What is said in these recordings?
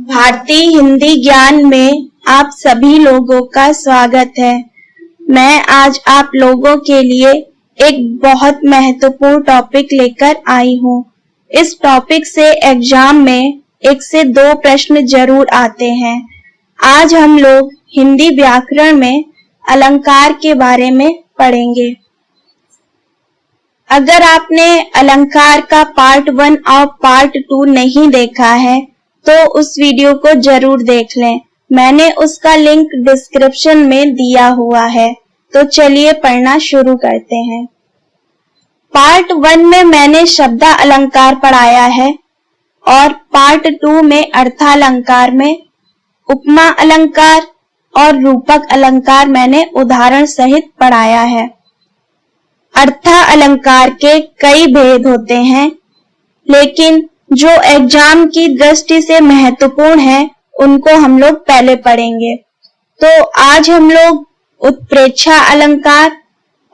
भारतीय हिंदी ज्ञान में आप सभी लोगों का स्वागत है। मैं आज आप लोगों के लिए एक बहुत महत्वपूर्ण टॉपिक लेकर आई हूँ। इस टॉपिक से एग्जाम में 1 से 2 प्रश्न जरूर आते हैं। आज हम लोग हिंदी व्याकरण में अलंकार के बारे में पढ़ेंगे। अगर आपने अलंकार का पार्ट 1 और पार्ट 2 नहीं देखा है तो उस वीडियो को जरूर देख लें। मैंने उसका लिंक डिस्क्रिप्शन में दिया हुआ है। तो चलिए पढ़ना शुरू करते हैं। पार्ट 1 में मैंने शब्द अलंकार पढ़ाया है और पार्ट 2 में अर्थालंकार में उपमा अलंकार और रूपक अलंकार मैंने उदाहरण सहित पढ़ाया है। अर्थालंकार के कई भेद होते हैं, लेकिन जो एग्जाम की दृष्टि से महत्वपूर्ण है उनको हम लोग पहले पढ़ेंगे। तो आज हम लोग उत्प्रेक्षा अलंकार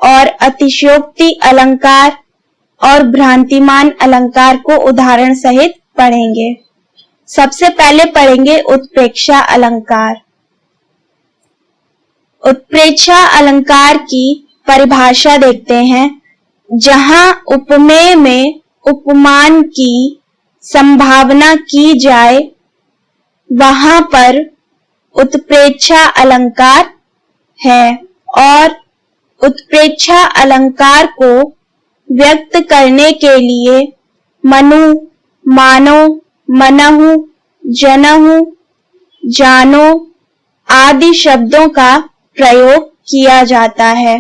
और अतिशयोक्ति अलंकार और भ्रांतिमान अलंकार को उदाहरण सहित पढ़ेंगे। सबसे पहले पढ़ेंगे उत्प्रेक्षा अलंकार। उत्प्रेक्षा अलंकार की परिभाषा देखते हैं। जहां उपमेय में उपमान की संभावना की जाए वहां पर उत्प्रेक्षा अलंकार है और उत्प्रेक्षा अलंकार को व्यक्त करने के लिए मनु, मानो, मनहु, जनहु, जानो आदि शब्दों का प्रयोग किया जाता है।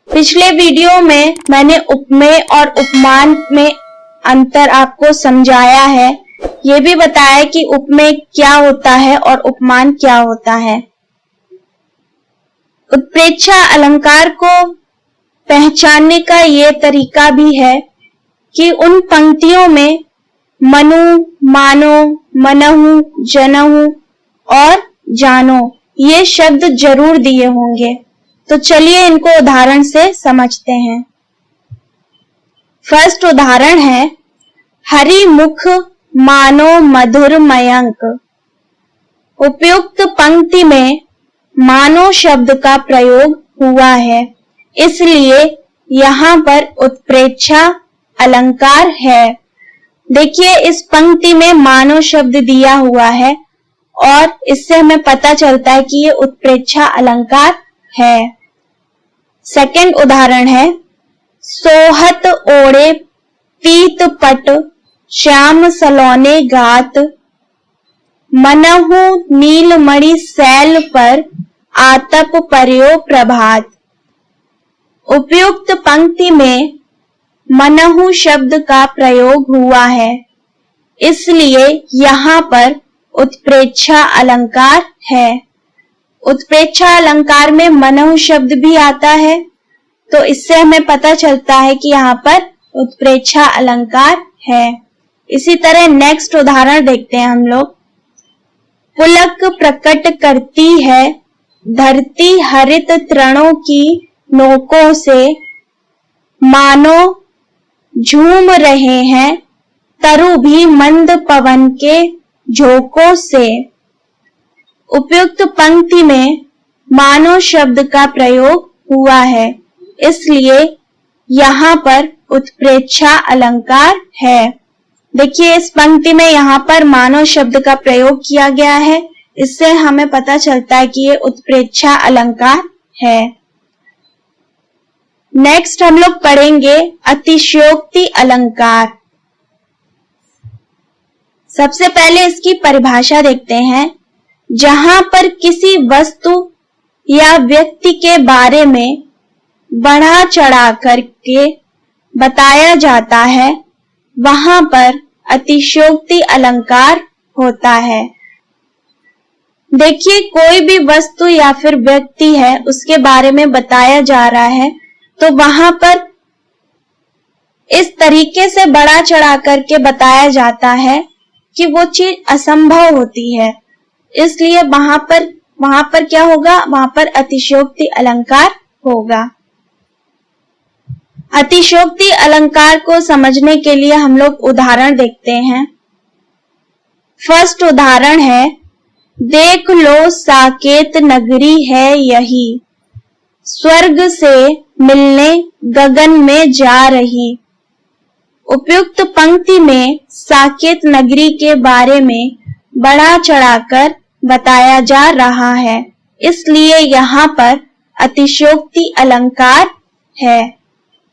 पिछले वीडियो में मैंने उपमेय और उपमान में अंतर आपको समझाया है। ये भी बताया कि उपमेय क्या होता है और उपमान क्या होता है। उत्प्रेक्षा अलंकार को पहचानने का ये तरीका भी है कि उन पंक्तियों में मनु, मानो, मनहु, जनहु और जानो ये शब्द जरूर दिए होंगे। तो चलिए इनको उदाहरण से समझते हैं। फर्स्ट उदाहरण है हरि मुख मानो मधुर मयंक। उपयुक्त पंक्ति में मानो शब्द का प्रयोग हुआ है, इसलिए यहाँ पर उत्प्रेक्षा अलंकार है। देखिए इस पंक्ति में मानो शब्द दिया हुआ है और इससे हमें पता चलता है कि ये उत्प्रेक्षा अलंकार है। सेकंड उदाहरण है सोहत ओढ़े पीत पट श्याम सलोने गात मनहु नीलमणि सैल पर आतप पर्यो प्रभात। उपयुक्त पंक्ति में मनहु शब्द का प्रयोग हुआ है, इसलिए यहाँ पर उत्प्रेक्षा अलंकार है। उत्प्रेक्षा अलंकार में मनहु शब्द भी आता है, तो इससे हमें पता चलता है कि यहाँ पर उत्प्रेक्षा अलंकार है। इसी तरह नेक्स्ट उदाहरण देखते हैं हम लोग। पुलक प्रकट करती है धरती हरित तृणों की नोकों से मानो झूम रहे हैं तरु भी मंद पवन के झोंकों से। उपयुक्त पंक्ति में मानो शब्द का प्रयोग हुआ है, इसलिए यहाँ पर उत्प्रेक्षा अलंकार है। देखिए इस पंक्ति में यहाँ पर मानो शब्द का प्रयोग किया गया है, इससे हमें पता चलता है कि ये उत्प्रेक्षा अलंकार है। नेक्स्ट हम लोग पढ़ेंगे अतिशयोक्ति अलंकार। सबसे पहले इसकी परिभाषा देखते हैं। जहां पर किसी वस्तु या व्यक्ति के बारे में बढ़ा चढ़ा करके बताया जाता है वहां पर अतिशयोक्ति अलंकार होता है। देखिए कोई भी वस्तु या फिर व्यक्ति है उसके बारे में बताया जा रहा है, तो वहां पर इस तरीके से बढ़ा चढ़ा करके बताया जाता है कि वो चीज असंभव होती है, इसलिए वहां पर क्या होगा, वहां पर अतिशयोक्ति अलंकार होगा। अतिशयोक्ति अलंकार को समझने के लिए हम लोग उदाहरण देखते हैं। फर्स्ट उदाहरण है, देख लो साकेत नगरी है यही, स्वर्ग से मिलने गगन में जा रही। उपयुक्त पंक्ति में साकेत नगरी के बारे में बढ़ा चढ़ाकर बताया जा रहा है, इसलिए यहाँ पर अतिशयोक्ति अलंकार है।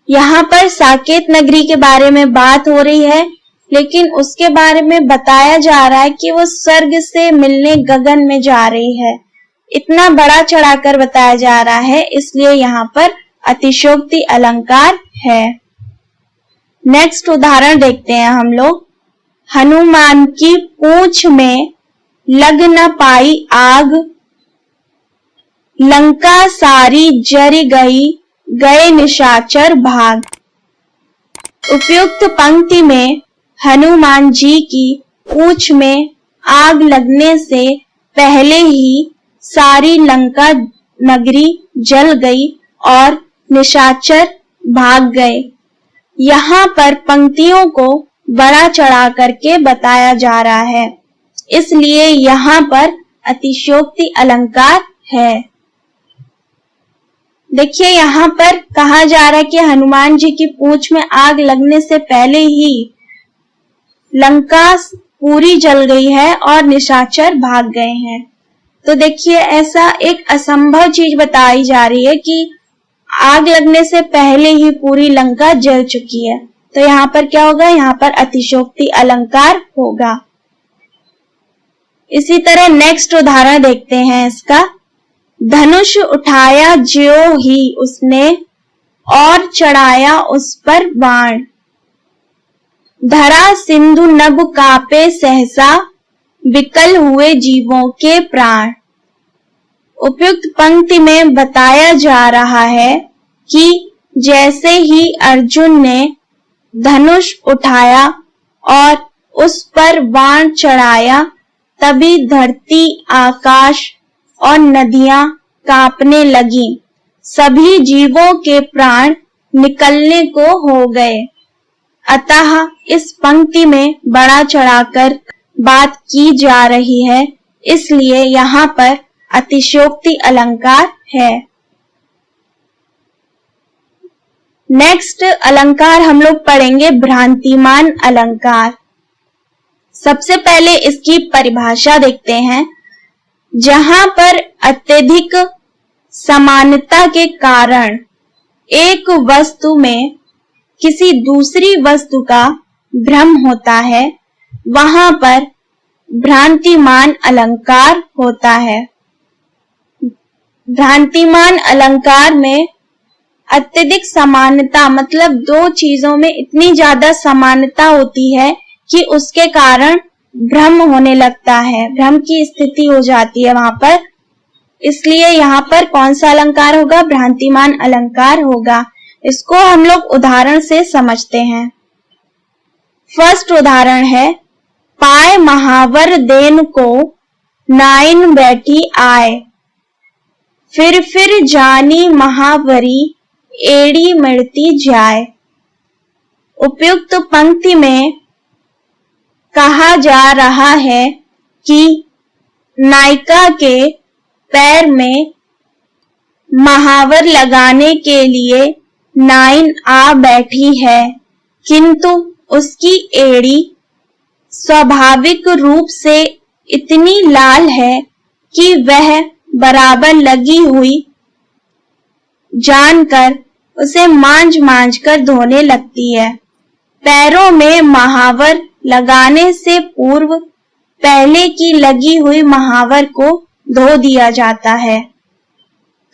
यहाँ पर साकेत नगरी के बारे में बात हो रही है, लेकिन उसके बारे में बताया जा रहा है कि वो स्वर्ग से मिलने गगन में जा रही है। इतना बड़ा चढ़ाकर बताया जा रहा है, इसलिए यहाँ पर अतिशयोक्ति अलंकार है। नेक्स्ट उदाहरण देखते हैं हम लोग। हनुमान की पूंछ में लग न पाई आग, लंका सारी जर गई, गए निशाचर भाग। उपयुक्त पंक्ति में हनुमान जी की पूंछ में आग लगने से पहले ही सारी लंका नगरी जल गई और निशाचर भाग गए। यहाँ पर पंक्तियों को बड़ा चढ़ा करके बताया जा रहा है, इसलिए यहाँ पर अतिशयोक्ति अलंकार है। देखिए यहाँ पर कहा जा रहा है कि हनुमान जी की पूंछ में आग लगने से पहले ही लंका पूरी जल गई है और निशाचर भाग गए हैं। तो देखिए ऐसा एक असंभव चीज बताई जा रही है कि आग लगने से पहले ही पूरी लंका जल चुकी है। तो यहाँ पर क्या होगा? यहाँ पर अतिशयोक्ति अलंकार होगा। इसी तरह नेक्स्ट उदाहरण देखते हैं इसका। धनुष उठाया ज्यों ही उसने, और चढ़ाया उस पर बाण, धरा सिंधु नभ कापे सहसा, विकल हुए जीवों के प्राण। उपयुक्त पंक्ति में बताया जा रहा है कि जैसे ही अर्जुन ने धनुष उठाया और उस पर बाण चढ़ाया, तभी धरती, आकाश और नदियां कांपने लगी, सभी जीवों के प्राण निकलने को हो गए। अतः इस पंक्ति में बड़ा चढ़ाकर बात की जा रही है, इसलिए यहाँ पर अतिशयोक्ति अलंकार है। नेक्स्ट अलंकार हम लोग पढ़ेंगे भ्रांतिमान अलंकार। सबसे पहले इसकी परिभाषा देखते हैं। जहां पर अत्यधिक समानता के कारण एक वस्तु में किसी दूसरी वस्तु का भ्रम होता है, वहां पर भ्रांतिमान अलंकार होता है। भ्रांतिमान अलंकार में अत्यधिक समानता मतलब दो चीजों में इतनी ज्यादा समानता होती है कि उसके कारण भ्रम होने लगता है, भ्रम की स्थिति हो जाती है वहां पर। इसलिए यहाँ पर कौन सा अलंकार होगा? भ्रांतिमान अलंकार होगा। इसको हम लोग उदाहरण से समझते हैं। फर्स्ट उदाहरण है, पाए महावर देन को, नाइन बैठी आए, फिर जानी महावरी, एड़ी मिलती जाए। उपयुक्त पंक्ति में कहा जा रहा है कि नायिका के पैर में महावर लगाने के लिए नाइन आ बैठी है, किंतु उसकी एड़ी स्वाभाविक रूप से इतनी लाल है कि वह बराबर लगी हुई जानकर उसे मांझ कर धोने लगती है। पैरों में महावर लगाने से पूर्व पहले की लगी हुई महावर को धो दिया जाता है।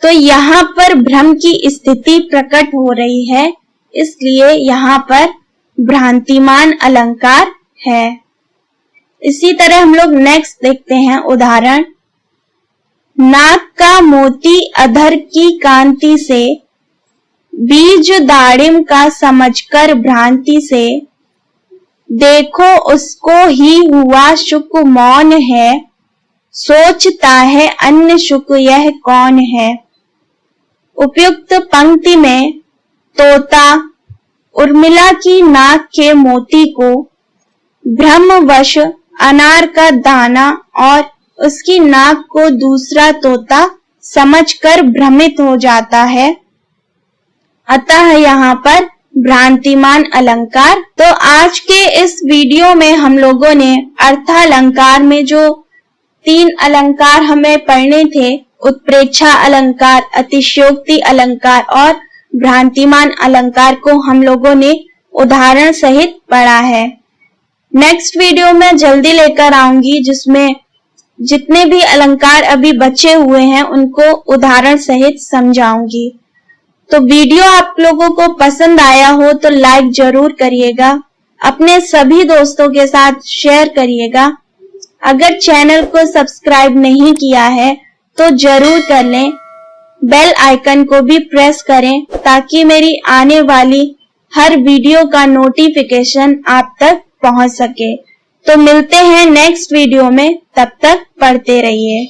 तो यहाँ पर भ्रम की स्थिति प्रकट हो रही है, इसलिए यहाँ पर भ्रांतिमान अलंकार है। इसी तरह हम लोग नेक्स्ट देखते हैं उदाहरण। नाक का मोती अधर की कांति से, बीज दाड़िम का समझकर भ्रांति से, देखो उसको ही हुआ शुक मौन है, सोचता है अन्य शुक यह कौन है। उपयुक्त पंक्ति में तोता उर्मिला की नाक के मोती को भ्रमवश अनार का दाना और उसकी नाक को दूसरा तोता समझकर भ्रमित हो जाता है। अतः यहाँ पर भ्रांतिमान अलंकार। तो आज के इस वीडियो में हम लोगों ने अर्थालंकार में जो 3 अलंकार हमें पढ़ने थे, उत्प्रेक्षा अलंकार, अतिशयोक्ति अलंकार और भ्रांतिमान अलंकार को हम लोगों ने उदाहरण सहित पढ़ा है। नेक्स्ट वीडियो में जल्दी लेकर आऊंगी जिसमें जितने भी अलंकार अभी बचे हुए हैं उनको उदाहरण सहित समझाऊंगी। तो वीडियो आप लोगों को पसंद आया हो तो लाइक जरूर करिएगा, अपने सभी दोस्तों के साथ शेयर करिएगा। अगर चैनल को सब्सक्राइब नहीं किया है तो जरूर कर लें, बेल आइकन को भी प्रेस करें ताकि मेरी आने वाली हर वीडियो का नोटिफिकेशन आप तक पहुंच सके। तो मिलते हैं नेक्स्ट वीडियो में, तब तक पढ़ते रहिए।